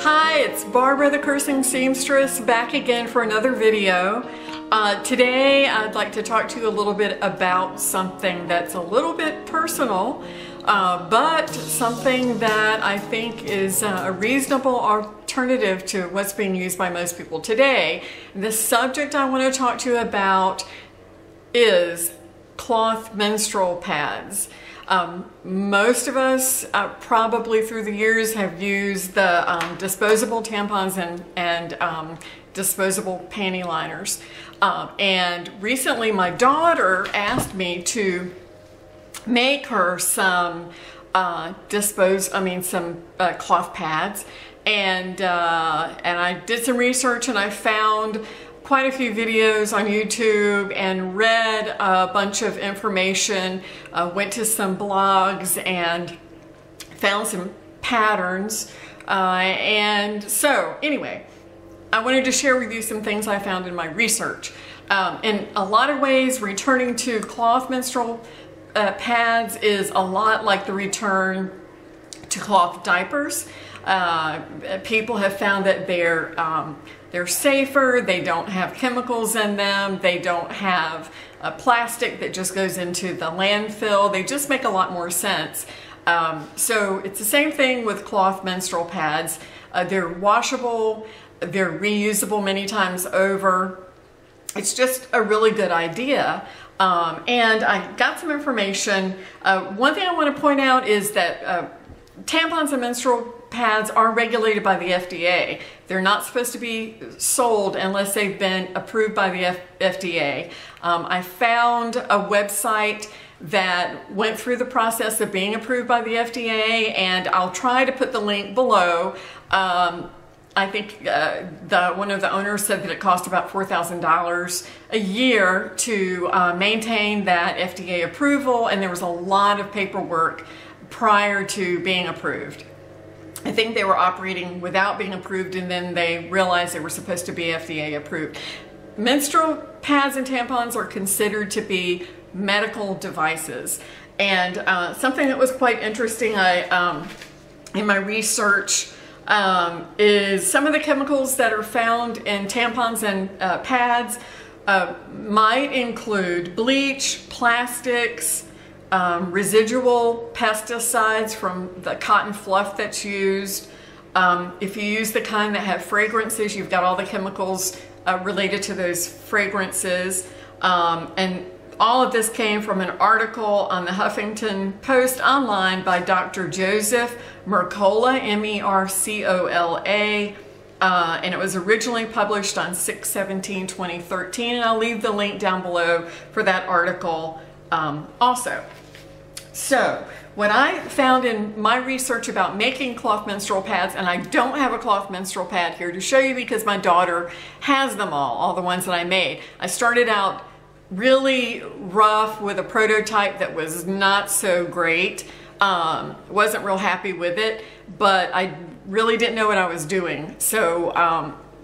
Hi, it's Barbara the Cursing Seamstress back again for another video. Today I'd like to talk to you a little bit about something that's a little bit personal, but something that I think is a reasonable alternative to what's being used by most people today. The subject I want to talk to you about is cloth menstrual pads. Most of us probably through the years have used the disposable tampons and disposable panty liners. And recently my daughter asked me to make her some cloth pads, and I did some research and I found quite a few videos on YouTube and read a bunch of information, went to some blogs and found some patterns. And so anyway, I wanted to share with you some things I found in my research. In a lot of ways, returning to cloth menstrual pads is a lot like the return to cloth diapers. People have found that they're safer, they don't have chemicals in them, they don't have plastic that just goes into the landfill, they just make a lot more sense. So it's the same thing with cloth menstrual pads. They're washable, they're reusable many times over. It's just a really good idea. And I got some information. One thing I want to point out is that tampons and menstrual pads are regulated by the FDA. They're not supposed to be sold unless they've been approved by the FDA. I found a website that went through the process of being approved by the FDA, and I'll try to put the link below. I think one of the owners said that it cost about $4,000 a year to maintain that FDA approval, and there was a lot of paperwork prior to being approved. I think they were operating without being approved, and then they realized they were supposed to be FDA approved. Menstrual pads and tampons are considered to be medical devices, and something that was quite interesting in my research is some of the chemicals that are found in tampons and pads might include bleach, plastics, residual pesticides from the cotton fluff that's used. If you use the kind that have fragrances, you've got all the chemicals related to those fragrances. And all of this came from an article on the Huffington Post online by Dr. Joseph Mercola, M-E-R-C-O-L-A. And it was originally published on 6/17/2013, and I'll leave the link down below for that article also. So what I found in my research about making cloth menstrual pads, and I don't have a cloth menstrual pad here to show you because my daughter has them all the ones that I made. I started out really rough with a prototype that was not so great. Wasn't real happy with it, but I really didn't know what I was doing. So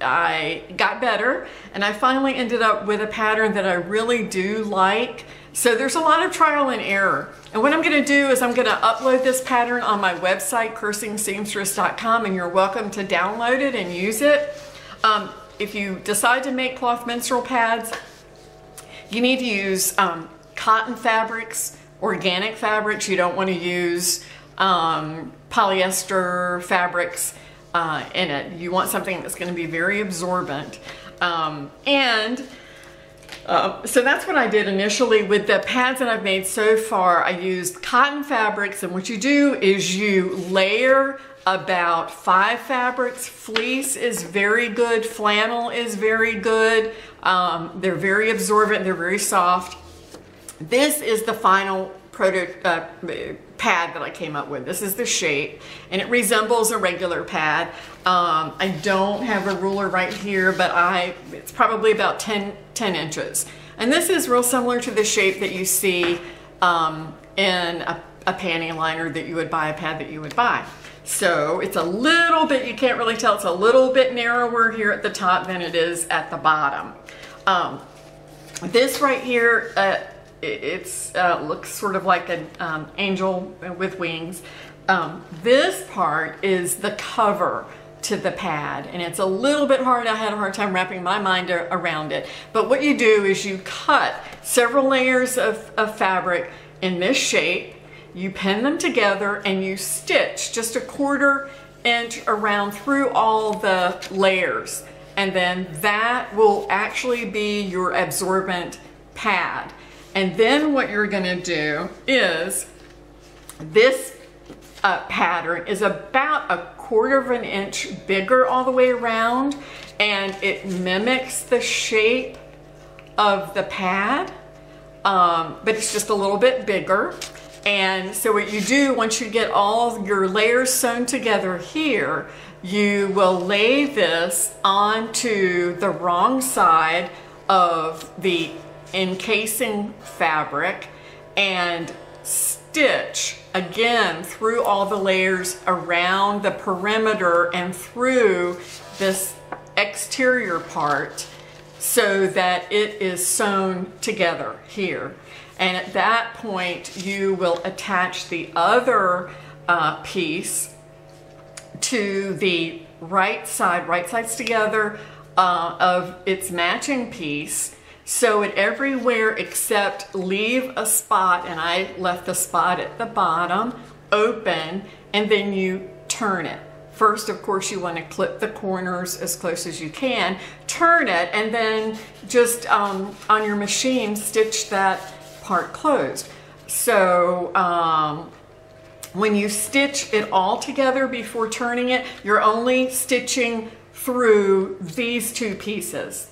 I got better, and I finally ended up with a pattern that I really do like. So there's a lot of trial and error. And what I'm going to do is I'm going to upload this pattern on my website, cursingseamstress.com, and you're welcome to download it and use it. If you decide to make cloth menstrual pads, you need to use cotton fabrics, organic fabrics. You don't want to use polyester fabrics in it. You want something that's going to be very absorbent. So that's what I did initially with the pads that I've made so far. I used cotton fabrics, and what you do is you layer about 5 fabrics. Fleece is very good, flannel is very good. They're very absorbent, they're very soft. This is the final pad that I came up with. This is the shape, and it resembles a regular pad. I don't have a ruler right here, but it's probably about 10 inches. And this is real similar to the shape that you see in a panty liner that you would buy, a pad that you would buy. So it's a little bit, you can't really tell, it's a little bit narrower here at the top than it is at the bottom. This right here, it looks sort of like an angel with wings. This part is the cover to the pad, and it's a little bit hard. I had a hard time wrapping my mind around it. But what you do is you cut several layers of fabric in this shape, you pin them together, and you stitch just a 1/4 inch around through all the layers. And then that will actually be your absorbent pad. And then what you're gonna do is, this pattern is about a 1/4 inch bigger all the way around, and it mimics the shape of the pad, but it's just a little bit bigger. And so what you do, once you get all your layers sewn together here, you will lay this onto the wrong side of the encasing fabric and stitch again through all the layers around the perimeter and through this exterior part so that it is sewn together here. And at that point, you will attach the other piece to the right sides together of its matching piece. Sew it everywhere except leave a spot, and I left the spot at the bottom open, and then you turn it. First, of course, you want to clip the corners as close as you can, turn it, and then just on your machine stitch that part closed. So when you stitch it all together before turning it, you're only stitching through these two pieces,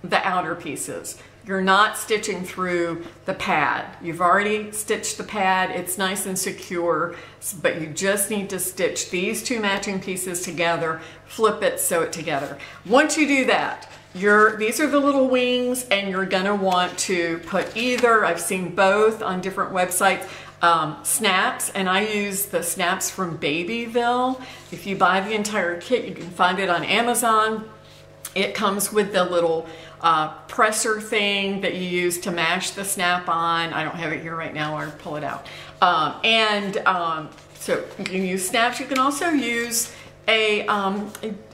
the outer pieces. You're not stitching through the pad. You've already stitched the pad, it's nice and secure, but you just need to stitch these two matching pieces together, flip it, sew it together. Once you do that, these are the little wings, and you're gonna want to put either, I've seen both on different websites, snaps, and I use the snaps from Babyville. If you buy the entire kit, you can find it on Amazon. It comes with the little presser thing that you use to mash the snap on. I don't have it here right now, or pull it out. So you can use snaps. You can also use a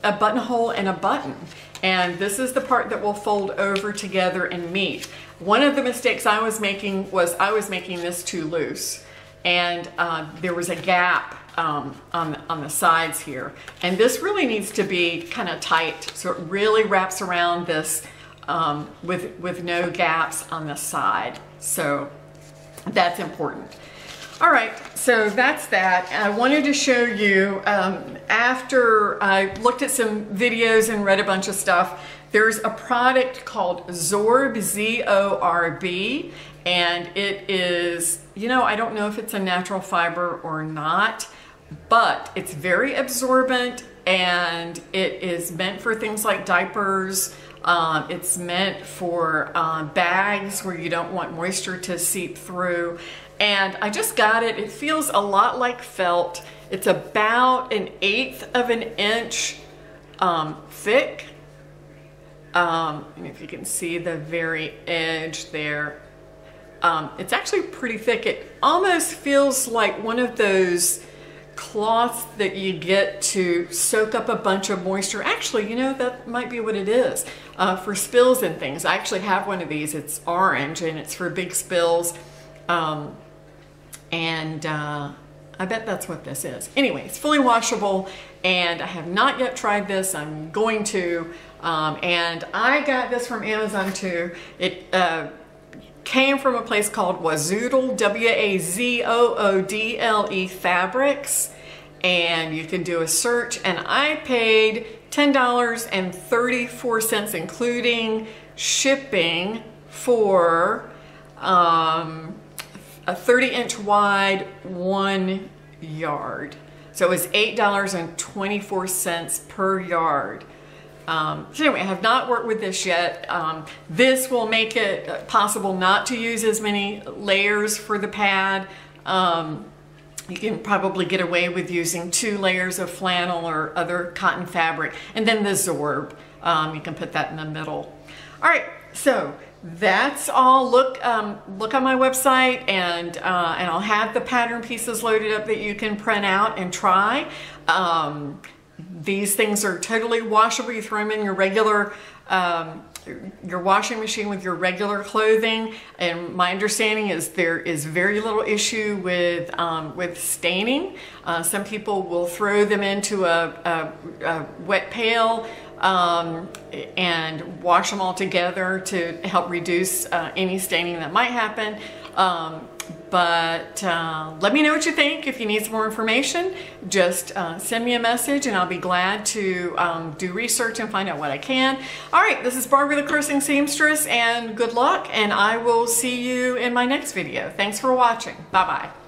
buttonhole and a button. And this is the part that will fold over together and meet. One of the mistakes I was making was I was making this too loose, and there was a gap on the sides here. And this really needs to be kind of tight, so it really wraps around this with no gaps on the side. So that's important. All right, so that's that. I wanted to show you, after I looked at some videos and read a bunch of stuff, there's a product called Zorb, Z-O-R-B, and it is, you know, I don't know if it's a natural fiber or not, but it's very absorbent, and it is meant for things like diapers. It's meant for bags where you don't want moisture to seep through. And I just got it. It feels a lot like felt. It's about 1/8 of an inch thick. And if you can see the very edge there, it's actually pretty thick. It almost feels like one of those cloths that you get to soak up a bunch of moisture. Actually, you know, that might be what it is, for spills and things. I actually have one of these. It's orange, and it's for big spills. I bet that's what this is. Anyway, it's fully washable, and I have not yet tried this. I'm going to, and I got this from Amazon too. It came from a place called Wazoodle, W-A-Z-O-O-D-L-E Fabrics, and you can do a search, and I paid $10.34, including shipping, for a 30-inch wide 1 yard. So it was $8.24 per yard. So anyway, I have not worked with this yet. This will make it possible not to use as many layers for the pad. You can probably get away with using 2 layers of flannel or other cotton fabric, and then the Zorb. You can put that in the middle. All right, so that's all. Look on my website, and I'll have the pattern pieces loaded up that you can print out and try. These things are totally washable. You throw them in your regular your washing machine with your regular clothing, and my understanding is there is very little issue with staining. Some people will throw them into a wet pail and wash them all together to help reduce any staining that might happen. But let me know what you think. If you need some more information, just send me a message and I'll be glad to do research and find out what I can. All right, this is Barbara the Cursing Seamstress, and good luck, and I will see you in my next video. Thanks for watching. Bye-bye.